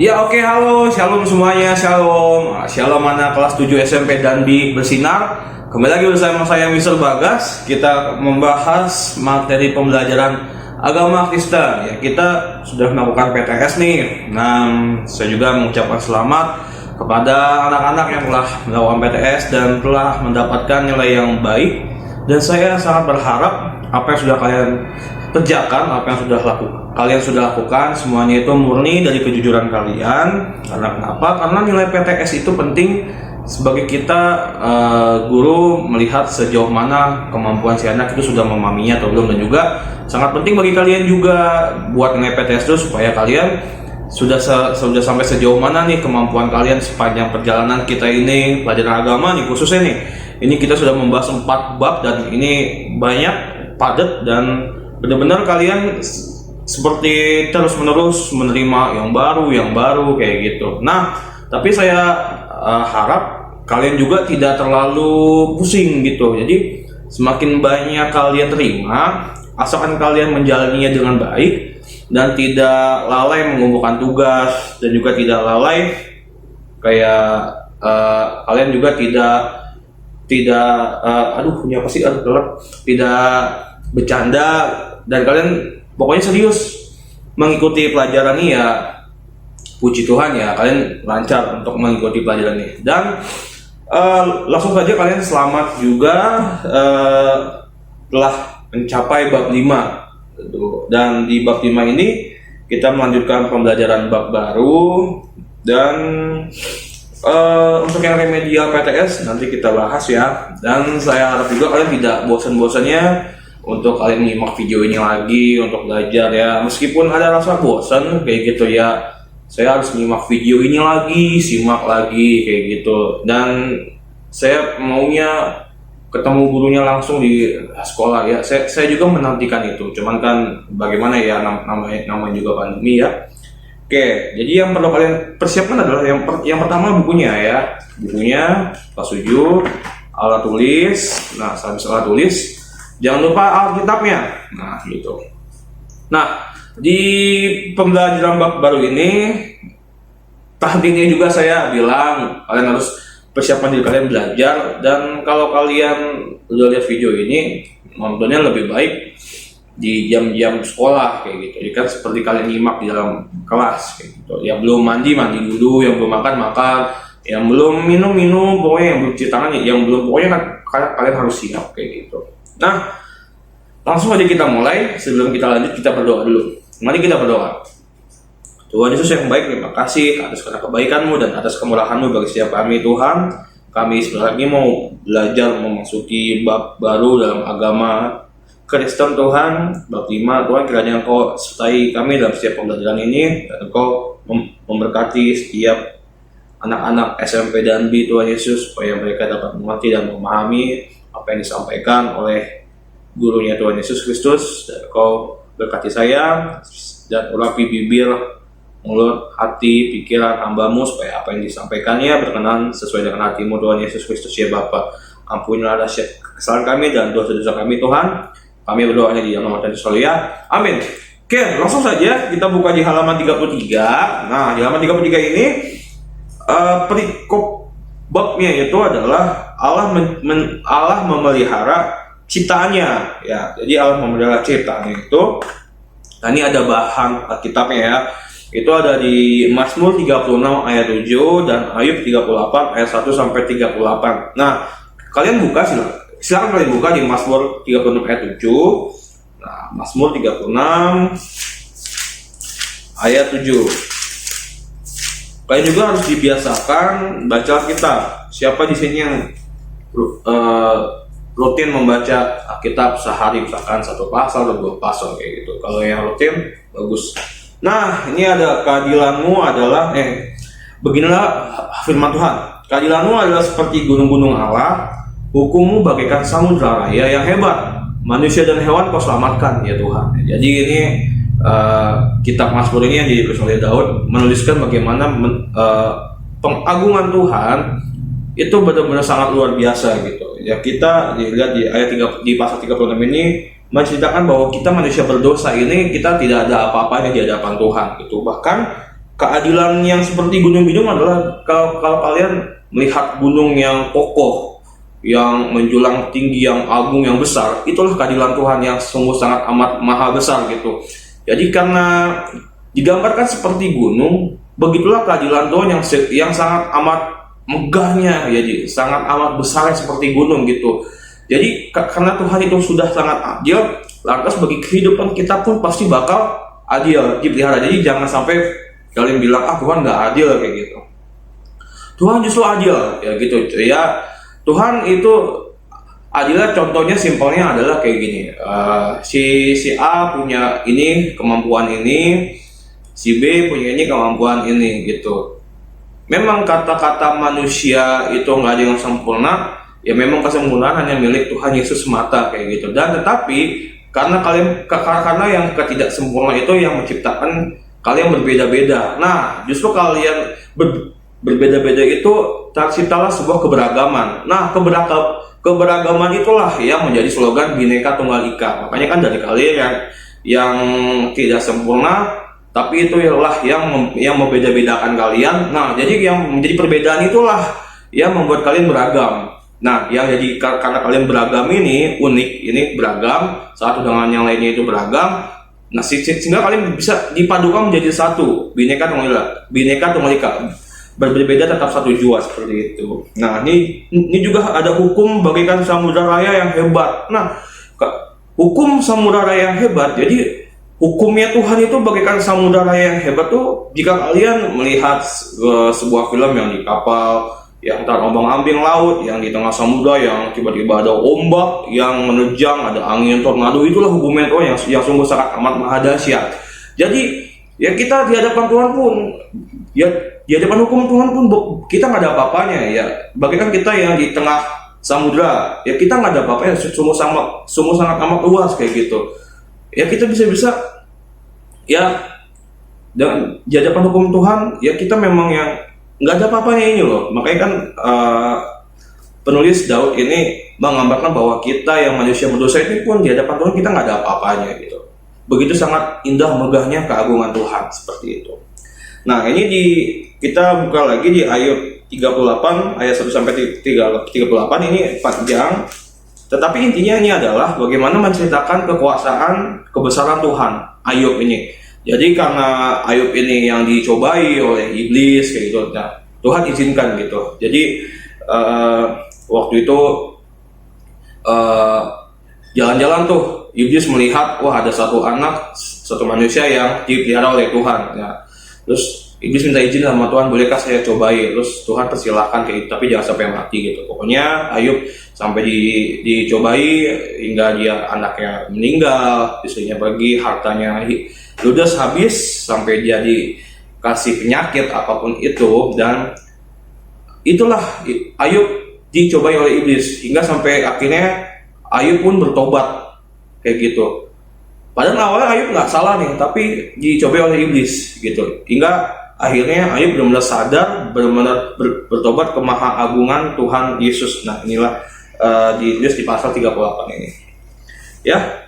Ya oke, halo, shalom semuanya, shalom. Shalom anak kelas 7 SMP dan B bersinar. Kembali lagi bersama saya Mr. Bagas. Kita membahas materi pembelajaran agama Kristen. Ya, kita sudah melakukan PTS nih. Nah, saya juga mengucapkan selamat kepada anak-anak yang telah melakukan PTS dan telah mendapatkan nilai yang baik. Dan saya sangat berharap apa yang sudah kalian kerjakan, apa yang kalian sudah lakukan, semuanya itu murni dari kejujuran kalian. Karena kenapa? Karena nilai PTS itu penting sebagai kita guru melihat sejauh mana kemampuan si anak itu sudah memahaminya atau belum, dan juga sangat penting bagi kalian juga buat nilai PTS itu supaya kalian sudah sampai sejauh mana nih kemampuan kalian sepanjang perjalanan kita ini pelajaran agama nih khususnya nih. Ini kita sudah membahas 4 bab dan ini banyak, padat, dan benar-benar kalian seperti terus-menerus menerima yang baru kayak gitu. Nah, tapi saya harap kalian juga tidak terlalu pusing gitu. Jadi semakin banyak kalian terima, asalkan kalian menjalaninya dengan baik dan tidak lalai mengumpulkan tugas, dan juga tidak lalai kayak kalian juga tidak tidak bercanda, dan kalian pokoknya serius mengikuti pelajaran ini. Ya puji Tuhan ya, kalian lancar untuk mengikuti pelajaran ini. Dan langsung saja kalian selamat juga telah mencapai bab 5. Dan di bab 5 ini kita melanjutkan pembelajaran bab baru. Dan untuk yang remedial PTS nanti kita bahas ya. Dan saya harap juga kalian tidak bosan-bosannya untuk kalian nyimak video ini lagi untuk belajar ya. Meskipun ada rasa bosan kayak gitu ya, saya harus nyimak video ini lagi, simak lagi kayak gitu. Dan saya maunya ketemu gurunya langsung di sekolah ya. Saya juga menantikan itu. Cuman kan bagaimana ya, namanya juga pandemi ya. Oke, jadi yang perlu kalian persiapkan adalah yang pertama bukunya ya. Bukunya kelas 7, alat tulis. Nah, habis alat tulis, jangan lupa Alkitabnya. Nah, gitu. Nah, di pembelajaran bab baru ini, tadinya juga saya bilang kalian harus persiapkan diri kalian belajar. Dan kalau kalian udah lihat video ini, nontonnya lebih baik di jam-jam sekolah kayak gitu. Jadi kan seperti kalian nyimak di dalam kelas kayak gitu. Yang belum mandi dulu, yang belum makan, yang belum minum, pokoknya yang belum cuci tangan, yang belum, pokoknya kan kalian harus siap kayak gitu. Nah, langsung aja kita mulai. Sebelum kita lanjut, kita berdoa dulu. Mari kita berdoa. Tuhan Yesus yang baik, terima kasih atas karena kebaikan-Mu dan atas kemurahan-Mu bagi setiap kami Tuhan. Kami sebentar lagi mau belajar memasuki bab baru dalam agama Kristen Tuhan, bab 5. Tuhan, kiranya Engkau sertai kami dalam setiap pembelajaran ini, dan Engkau memberkati setiap anak-anak SMP dan B Tuhan Yesus, supaya mereka dapat mengerti dan memahami apa yang disampaikan oleh gurunya Tuhan Yesus Kristus. Dan Engkau berkati saya dan urapi bibir, mulut, hati, pikiran hamba-Mu, supaya apa yang disampaikannya berkenan sesuai dengan hati-Mu Tuhan Yesus Kristus ya Bapa. Ampunilah kesalahan kami dan dosa-dosa kami Tuhan. Kami berdoanya di dalam nama Tuhan Yesus ya. Amin. Oke, langsung saja kita buka di halaman 33. Nah, di halaman 33 ini perikop babnya itu adalah Allah memelihara ciptaannya ya. Jadi Allah memelihara ciptaannya itu. Nah, ini ada bahan Alkitabnya ya. Itu ada di Mazmur 36 ayat 7 dan Ayub 38 ayat 1 sampai 38. Nah, kalian buka silakan kalian buka di Mazmur 36 ayat 7. Nah, Mazmur 36 ayat 7. Kalian juga harus dibiasakan baca Alkitab. Siapa di sini yang rutin membaca Alkitab sehari, misalkan 1 pasal atau 2 pasal kayak gitu? Kalau yang rutin, bagus. Nah, ini ada keadilan-Mu adalah beginilah firman Tuhan. Keadilan-Mu adalah seperti gunung-gunung Allah, hukum-Mu bagaikan samudra raya yang hebat. Manusia dan hewan Kau selamatkan ya Tuhan. Jadi ini kitab Mazmur ini yang ditulis oleh Daud menuliskan bagaimana pengagungan Tuhan itu benar-benar sangat luar biasa gitu. Ya, kita dilihat di ayat 3, di pasal 36 ini menceritakan bahwa kita manusia berdosa ini, kita tidak ada apa-apanya di hadapan Tuhan gitu. Bahkan keadilan yang seperti gunung-gunung adalah kalau kalian melihat gunung yang kokoh, yang menjulang tinggi, yang agung, yang besar, itulah keadilan Tuhan yang sungguh sangat amat maha besar gitu. Jadi karena digambarkan seperti gunung, begitulah keadilan Tuhan yang sangat amat megahnya, ya, jadi sangat amat besar seperti gunung gitu. Jadi karena Tuhan itu sudah sangat adil, lantas bagi kehidupan kita pun pasti bakal adil dipelihara. Jadi jangan sampai kalian bilang Tuhan nggak adil kayak gitu. Tuhan justru adil ya gitu ya. Tuhan itu adilnya, contohnya simpelnya adalah kayak gini. Si A punya ini kemampuan ini, si B punya ini kemampuan ini gitu. Memang kata-kata manusia itu nggak ada yang sempurna, ya memang kesempurnaan hanya milik Tuhan Yesus semata kayak gitu. Dan tetapi karena yang ketidaksempurna itu yang menciptakan kalian berbeda-beda. Nah, justru kalian berbeda-beda itu terciptalah sebuah keberagaman. Nah, keberagaman itulah yang menjadi slogan Bhinneka Tunggal Ika. Makanya kan dari kalian yang tidak sempurna, tapi itu ialah yang membeda-bedakan kalian. Nah, jadi yang menjadi perbedaan itulah yang membuat kalian beragam. Nah, yang jadi karena kalian beragam ini unik, ini beragam, satu dengan yang lainnya itu beragam. Nah, sehingga kalian bisa dipadukan menjadi satu, Bhinneka Tunggal Ika. Berbeda tetap satu jua seperti itu. Nah, ini juga ada hukum bagaikan samudra raya yang hebat. Nah, hukum samudra raya yang hebat. Jadi hukumnya Tuhan itu bagaikan samudra raya yang hebat tuh jika kalian melihat sebuah film yang di kapal yang terombang-ambing laut, yang di tengah samudra, yang tiba-tiba ada ombak yang menerjang, ada angin tornado, itulah hukumnya Tuhan yang sungguh sangat amat maha dahsyat. Jadi ya kita di hadapan Tuhan pun, ya di hadapan hukum Tuhan pun kita nggak ada apa-apanya ya. Bagaikan kita yang di tengah samudra, ya kita nggak ada apa-apanya, sungguh sangat amat luas kayak gitu. Ya kita bisa ya, dan di hadapan hukum Tuhan ya kita memang yang nggak ada apa-apanya ini loh. Makanya kan penulis Daud ini menggambarkan bahwa kita yang manusia berdosa ini pun di hadapan Tuhan kita nggak ada apa-apanya gitu. Begitu sangat indah megahnya keagungan Tuhan seperti itu. Nah, ini kita buka lagi di Ayub 38 ayat 1 sampai 38. Ini panjang. Tetapi intinya ini adalah bagaimana menceritakan kekuasaan kebesaran Tuhan Ayub ini. Jadi karena Ayub ini yang dicobai oleh iblis kayak gitu, nah, Tuhan izinkan gitu. Jadi waktu itu jalan-jalan tuh iblis melihat, wah ada satu manusia yang dipelihara oleh Tuhan. Nah, terus iblis minta izin sama Tuhan, bolehkah saya cobai? Terus Tuhan persilahkan kayak gitu, tapi jangan sampai mati gitu. Pokoknya Ayub sampai dicobai hingga dia anaknya meninggal, istrinya pergi, hartanya ludes habis, sampai dia dikasih penyakit apapun itu. Dan itulah Ayub dicobai oleh iblis hingga sampai akhirnya Ayub pun bertobat kayak gitu. Padahal awalnya Ayub nggak salah nih, tapi dicobai oleh iblis gitu. Hingga akhirnya Ayub benar-benar sadar, benar-benar bertobat ke maha agungan Tuhan Yesus. Nah, inilah ditulis di pasal 38 ini. Ya.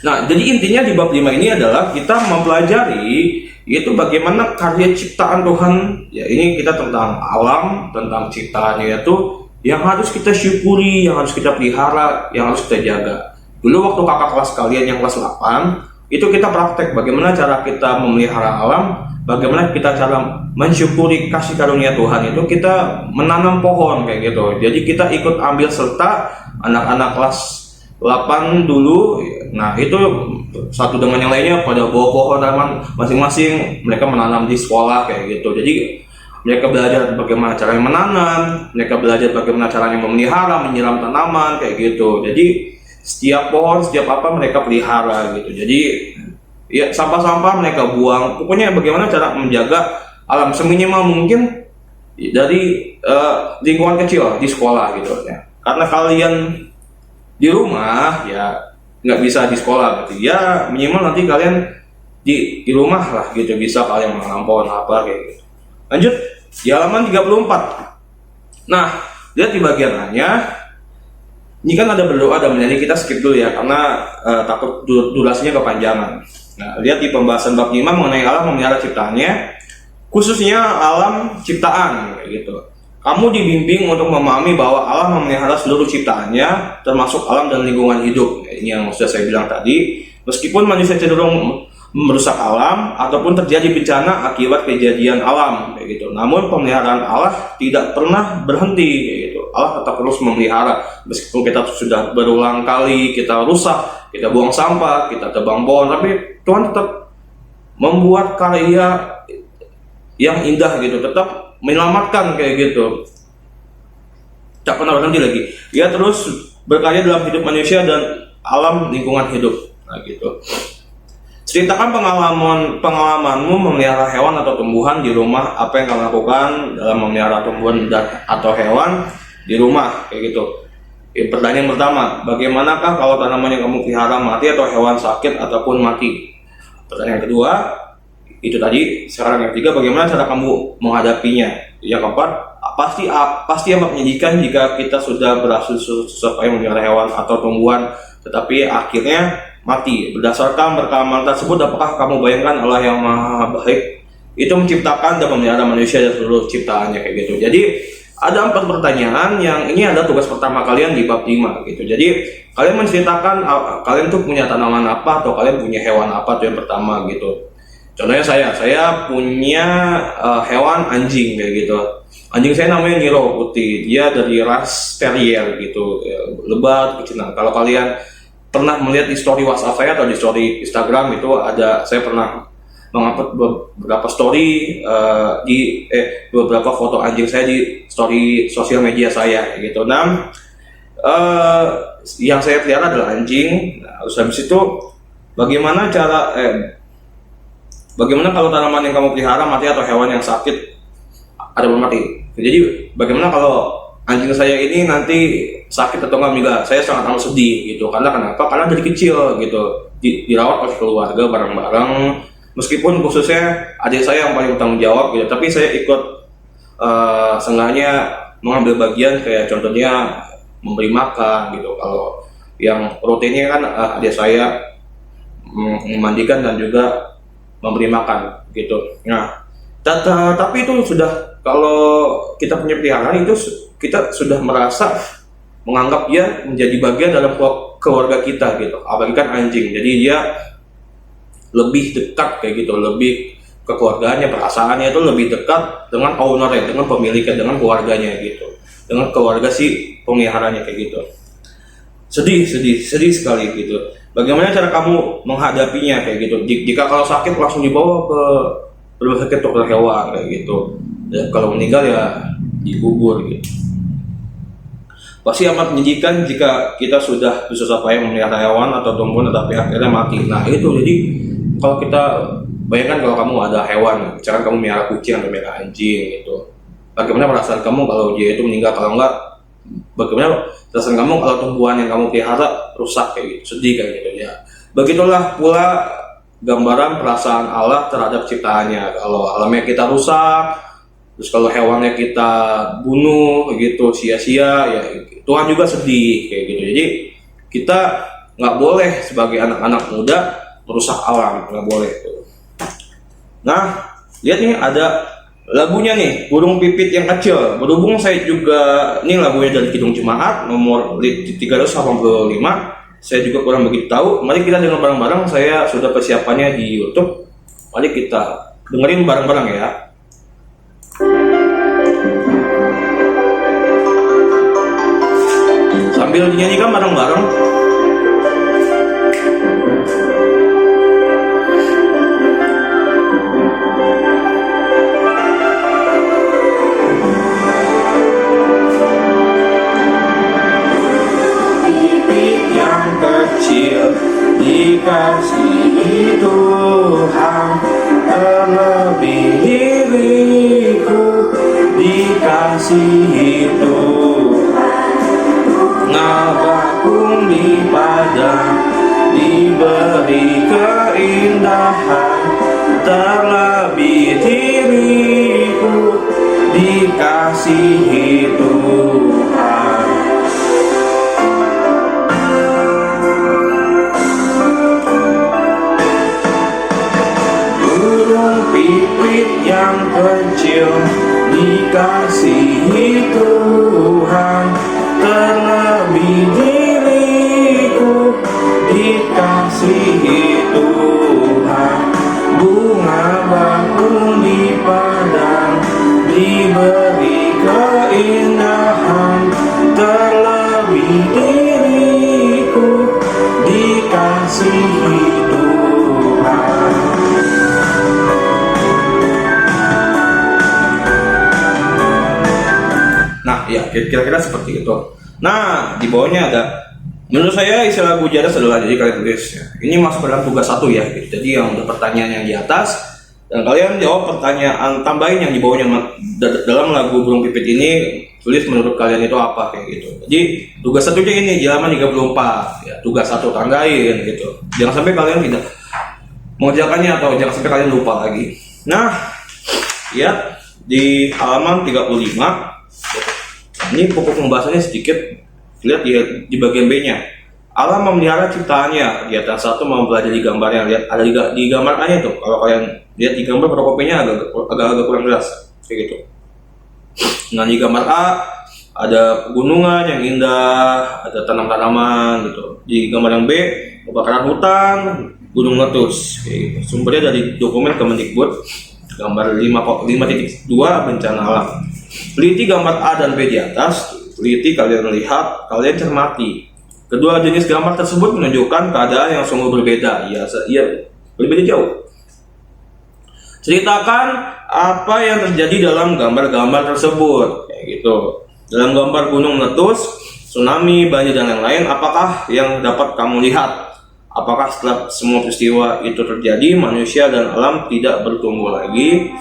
Nah, jadi intinya di bab 5 ini adalah kita mempelajari yaitu bagaimana karya ciptaan Tuhan. Ya, ini kita tentang alam, tentang ciptaannya itu yang harus kita syukuri, yang harus kita pelihara, yang harus kita jaga. Dulu waktu kakak kelas kalian yang kelas 8, itu kita praktek bagaimana cara kita memelihara alam, bagaimana kita cara mensyukuri kasih karunia Tuhan itu kita menanam pohon kayak gitu. Jadi kita ikut ambil serta anak-anak kelas 8 dulu. Nah, itu satu dengan yang lainnya pada bawa pohon masing-masing, mereka menanam di sekolah kayak gitu. Jadi mereka belajar bagaimana caranya menanam, mereka belajar bagaimana caranya memelihara, menyiram tanaman kayak gitu. Jadi setiap pohon, setiap apa mereka pelihara gitu. Jadi ya sampah-sampah mereka buang. Pokoknya bagaimana cara menjaga alam seminimal mungkin dari lingkungan kecil di sekolah gitu ya. Karena kalian di rumah ya nggak bisa di sekolah gitu. Ya minimal nanti kalian di rumah lah gitu bisa kalian menanam pohon apa kayak gitu. Lanjut di halaman 34. Nah, lihat di bagiannya. Ini kan ada berdoa dan menyanyi, kita skip dulu ya karena takut durasinya kepanjangan. Nah, lihat di pembahasan bab 5 mengenai Allah memelihara ciptaannya. khususnya alam ciptaan kayak gitu. Kamu dibimbing untuk memahami bahwa Allah memelihara seluruh ciptaannya, termasuk alam dan lingkungan hidup. Ini yang sudah saya bilang tadi. Meskipun manusia cenderung merusak alam ataupun terjadi bencana akibat kejadian alam kayak gitu. Namun pemeliharaan Allah tidak pernah berhenti kayak gitu. Allah tetap terus memelihara. Meskipun kita sudah berulang kali kita rusak, kita buang sampah, kita tebang pohon, tapi Tuhan tetap membuat karya yang indah gitu, tetap menyelamatkan kayak gitu. Tak pernah berhenti lagi. Dia terus berkarya dalam hidup manusia dan alam lingkungan hidup. Nah gitu. Ceritakan pengalamanmu memelihara hewan atau tumbuhan di rumah. Apa yang kamu lakukan dalam memelihara tumbuhan atau hewan di rumah kayak gitu. Pertanyaan pertama, bagaimanakah kalau tanaman yang kamu pelihara mati atau hewan sakit ataupun mati? Pertanyaan kedua, itu tadi. Sekarang yang ketiga, bagaimana cara kamu menghadapinya? Yang keempat, pasti amat menyedihkan jika kita sudah berhasil supaya memelihara hewan atau tumbuhan tetapi akhirnya mati. Berdasarkan rekaman tersebut, apakah kamu bayangkan Allah yang maha baik itu menciptakan dan memelihara manusia dan seluruh ciptaannya kayak gitu. Jadi ada 4 pertanyaan yang ini ada tugas pertama kalian di bab 5 gitu. Jadi kalian menceritakan kalian tuh punya tanaman apa atau kalian punya hewan apa tuh yang pertama gitu. Contohnya saya punya hewan anjing kayak gitu. Anjing saya namanya Niro putih, dia dari ras terrier gitu, lebat, kecilan. Kalau kalian pernah melihat di story WhatsApp saya atau di story Instagram itu ada, saya pernah mengupload beberapa story di beberapa foto anjing saya di story sosial media saya gitu. Nah, yang saya pelihara adalah anjing. Nah, habis itu bagaimana kalau tanaman yang kamu pelihara mati atau hewan yang sakit ada mati? Jadi bagaimana kalau anjing saya ini nanti sakit atau enggak? Saya sangat amat sedih gitu. Karena kenapa? Karena dari kecil gitu dirawat oleh keluarga bareng-bareng. Meskipun khususnya adik saya yang paling bertanggung jawab gitu, tapi saya ikut seenggaknya mengambil bagian kayak contohnya memberi makan gitu. Kalau yang rutinnya kan adik saya memandikan dan juga memberi makan gitu. Nah, tapi itu sudah, kalau kita punya peliharaan itu kita sudah merasa menganggap dia menjadi bagian dalam keluarga kita gitu. Apalagi kan anjing, jadi dia lebih dekat kayak gitu, lebih kekeluargaannya, perasaannya itu lebih dekat dengan ownernya, dengan pemiliknya, dengan keluarganya gitu, dengan keluarga si pemeliharanya kayak gitu. Sedih sekali gitu. Bagaimana cara kamu menghadapinya kayak gitu? Jika kalau sakit langsung dibawa ke rumah sakit dokter hewan kayak gitu. Ya, kalau meninggal ya dikubur gitu. Pasti amat menyedihkan jika kita sudah susah payah memelihara hewan atau tumbuhan tetapi akhirnya mati. Nah itu, jadi kalau kita bayangkan kalau kamu ada hewan, misalkan kamu melihara kucing atau melihara anjing gitu. Bagaimana perasaan kamu kalau dia itu meninggal? Kalau enggak, bagaimana perasaan kamu kalau tumbuhan yang kamu pelihara rusak kayak gitu, sedih kayak gitu ya. Begitulah pula gambaran perasaan Allah terhadap ciptaannya. Kalau alamnya kita rusak, terus kalau hewannya kita bunuh gitu sia-sia, ya Tuhan juga sedih kayak gitu. Jadi kita nggak boleh sebagai anak-anak muda merusak alam, nggak boleh. Nah, lihat nih ada lagunya nih, Burung Pipit yang Kecil. Berhubung saya juga, ini lagunya dari Kidung Jemaat nomor 385. Saya juga kurang begitu tahu. Mari kita dengar bareng-bareng. Saya sudah persiapannya di YouTube. Mari kita dengerin bareng-bareng ya. Sambil dinyanyikan bareng-bareng. Dikasihi Tuhan, terlebih diriku dikasihi Tuhan. Ngabakung di padang, diberi keindahan, terlebih diriku dikasihi Tuhan. Burung pipit yang kecil dikasihi Tuhan, terlebih diriku dikasihi Tuhan. Bunga bakung di padang diberi keindahan, terlebih diriku dikasihi Tuhan. Nah, ya kira-kira seperti itu. Nah, di bawahnya ada, menurut saya istilah Gujarat adalah, jadi kalian tulis ya. Ini masuk dalam tugas 1 ya. Jadi yang udah pertanyaan yang di atas, dan kalian jawab pertanyaan tambahin yang di bawahnya dalam lagu Burung Pipit ini, tulis menurut kalian itu apa kayak gitu. Jadi tugas 1-nya ini di halaman 34 ya. Tugas 1 tanggain gitu. Jangan sampai kalian tidak mengerjakannya atau jangan sampai kalian lupa lagi. Nah, ya di halaman 35 ini pokok pembahasannya sedikit. Lihat di bagian B-nya. Allah memelihara ciptaannya. Di atas 1 mempelajari gambarnya. Lihat ada di gambar A-nya tuh. Kalau kalian lihat di gambar fotokopinya agak kurang jelas kayak gitu. Nah, di gambar A ada pegunungan yang indah, ada tanam-tanaman gitu. Di gambar yang B, kebakaran hutan, gunung meletus kayak gitu. Sumbernya dari dokumen Kemendikbud, gambar 5.2 bencana alam. Teliti gambar A dan B di atas, teliti kalian lihat, kalian cermati. Kedua jenis gambar tersebut menunjukkan keadaan yang sungguh berbeda. Ya, berbeda jauh. Ceritakan apa yang terjadi dalam gambar-gambar tersebut, kayak gitu. Dalam gambar gunung meletus, tsunami, banjir dan lain-lain, apakah yang dapat kamu lihat? Apakah setelah semua peristiwa itu terjadi, manusia dan alam tidak bertumbuh lagi?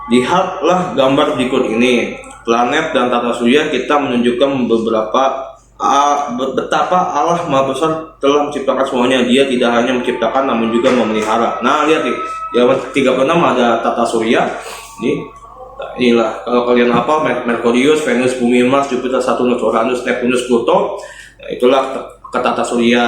Lihatlah gambar berikut ini. Planet dan tata surya kita menunjukkan betapa Allah Maha Besar telah menciptakan semuanya. Dia tidak hanya menciptakan namun juga memelihara. Nah, lihat nih, di halaman 36 ada tata surya. Inilah kalau kalian apa, Merkurius, Venus, Bumi, Mars, Jupiter, Saturnus, Uranus, Neptunus, Pluto. Nah, itulah ke tata surya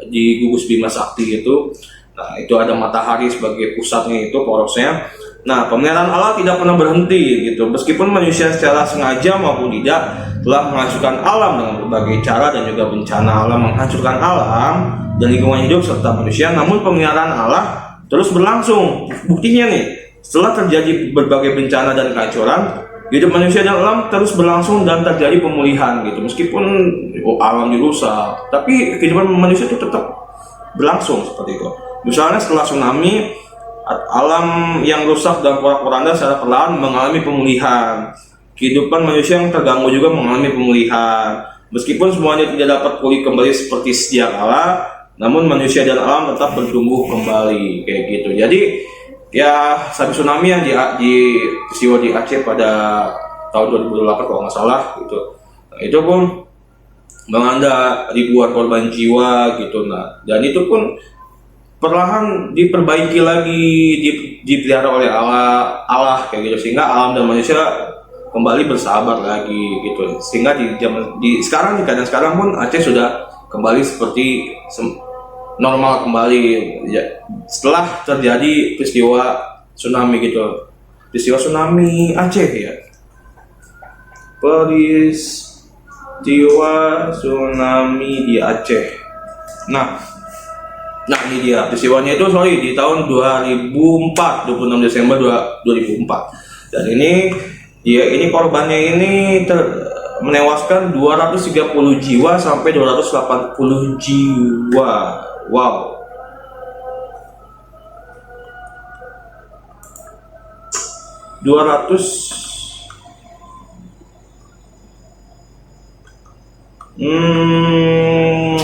di gugus Bima Sakti itu. Nah, itu ada matahari sebagai pusatnya itu, porosnya. Nah, pemeliharaan Allah tidak pernah berhenti gitu. Meskipun manusia secara sengaja maupun tidak telah menghancurkan alam dengan berbagai cara dan juga bencana alam menghancurkan alam dan lingkungan hidup serta manusia, namun pemeliharaan Allah terus berlangsung. Buktinya nih, setelah terjadi berbagai bencana dan kehancuran, hidup manusia dan alam terus berlangsung dan terjadi pemulihan gitu. Meskipun alam dirusak, tapi kehidupan manusia itu tetap berlangsung seperti itu. Misalnya setelah tsunami, alam yang rusak dan porak-poranda secara perlahan mengalami pemulihan. Kehidupan manusia yang terganggu juga mengalami pemulihan. Meskipun semuanya tidak dapat pulih kembali seperti sedia kala, namun manusia dan alam tetap bertumbuh kembali kayak gitu. Jadi ya, saat tsunami yang di peristiwa di Aceh pada tahun 2008 kalau nggak salah gitu. Nah, itu pun melanda ribuan korban jiwa gitu. Nah, dan itu pun perlahan diperbaiki lagi, dipelihara oleh Allah kayak gitu, sehingga alam dan manusia kembali bersahabat lagi gitu. Sehingga di keadaan sekarang pun Aceh sudah kembali seperti normal kembali ya, setelah terjadi peristiwa tsunami gitu. Peristiwa tsunami Aceh ya. Peristiwa tsunami di Aceh. Nah ini dia peristiwanya itu di tahun 2004, 26 Desember 2004. Dan ini korbannya ini menewaskan 230 jiwa sampai 280 jiwa. Wow.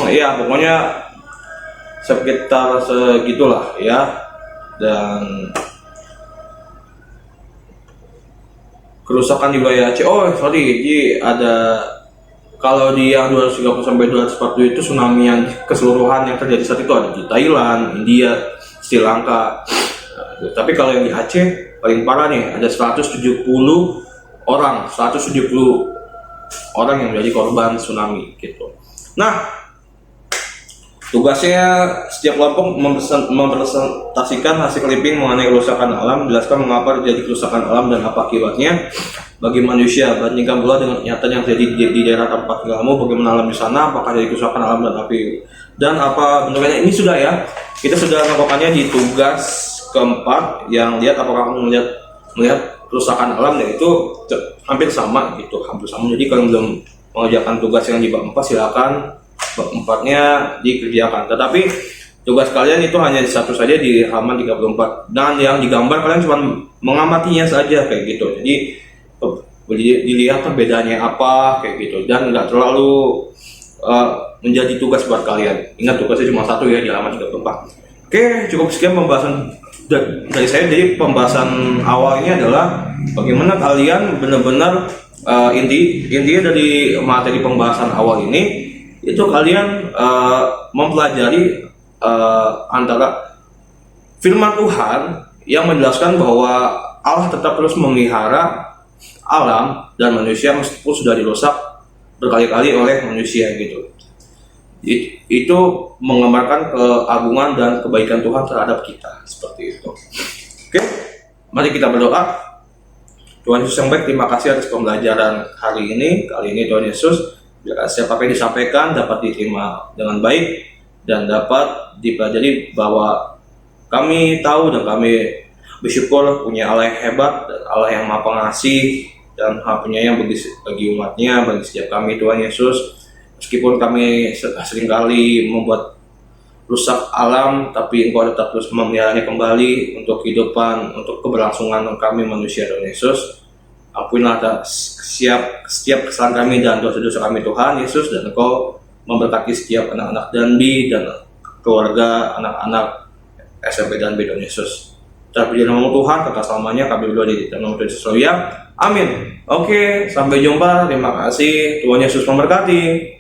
Ya pokoknya sekitar segitulah ya. Dan kerusakan di wilayah Aceh. Jadi ada, kalau di yang 230 sampai 240 itu tsunami yang keseluruhan yang terjadi saat itu ada di Thailand, India, Sri Lanka. Tapi kalau yang di Aceh paling parah nih, ada 170 orang yang menjadi korban tsunami gitu. Nah, Tugasnya setiap kelompok mempresentasikan hasil clipping mengenai kerusakan alam, menjelaskan mengapa terjadi kerusakan alam dan apa akibatnya bagi manusia. Bandingkan pula dengan kenyataan yang terjadi di daerah tempat tinggalmu, bagaimana alam di sana, apakah terjadi kerusakan alam dan api dan apa bentuknya. Ini sudah ya, kita sudah melakukannya di tugas keempat. Yang lihat apakah kamu melihat kerusakan alam, dan itu hampir sama gitu, hampir sama. Jadi kalau belum mengerjakan tugas yang di bab 4, silakan bab 4-nya dikerjakan. Tetapi tugas kalian itu hanya satu saja di halaman 34, dan yang digambar kalian cuma mengamatinya saja kayak gitu. Jadi dilihat perbedaannya apa kayak gitu, dan nggak terlalu menjadi tugas buat kalian. Ingat, tugasnya cuma satu ya di halaman 34. Oke, cukup sekian pembahasan dari saya. Jadi pembahasan awal ini adalah bagaimana kalian benar-benar intinya dari materi pembahasan awal ini itu kalian mempelajari antara firman Tuhan yang menjelaskan bahwa Allah tetap terus memelihara alam dan manusia meskipun sudah dirusak berkali-kali oleh manusia gitu. Itu menggambarkan keagungan dan kebaikan Tuhan terhadap kita, seperti itu. Oke, mari kita berdoa. Tuhan Yesus yang baik, terima kasih atas pembelajaran hari ini. Kali ini Tuhan Yesus, biar siapa yang disampaikan dapat diterima dengan baik dan dapat dipelajari, bahwa kami tahu dan kami bersyukur punya Allah yang hebat dan Allah yang Maha Pengasih dan Maha Penyayang bagi umatnya, bagi setiap kami Tuhan Yesus. Meskipun kami seringkali membuat rusak alam, tapi Engkau tetap terus memeliharanya kembali untuk kehidupan, untuk keberlangsungan kami manusia Tuhan Yesus. Ampunilah setiap kesalahan kami dan dosa-dosa kami Tuhan Yesus, dan Engkau memberkati setiap anak-anak Danbi dan keluarga anak-anak SMP Danbi Tuhan Yesus. Terpuji nama Tuhan, kekal selamanya. Kami berdoa di dalam nama Yesus. Amin. Oke, sampai jumpa. Terima kasih. Tuhan Yesus memberkati.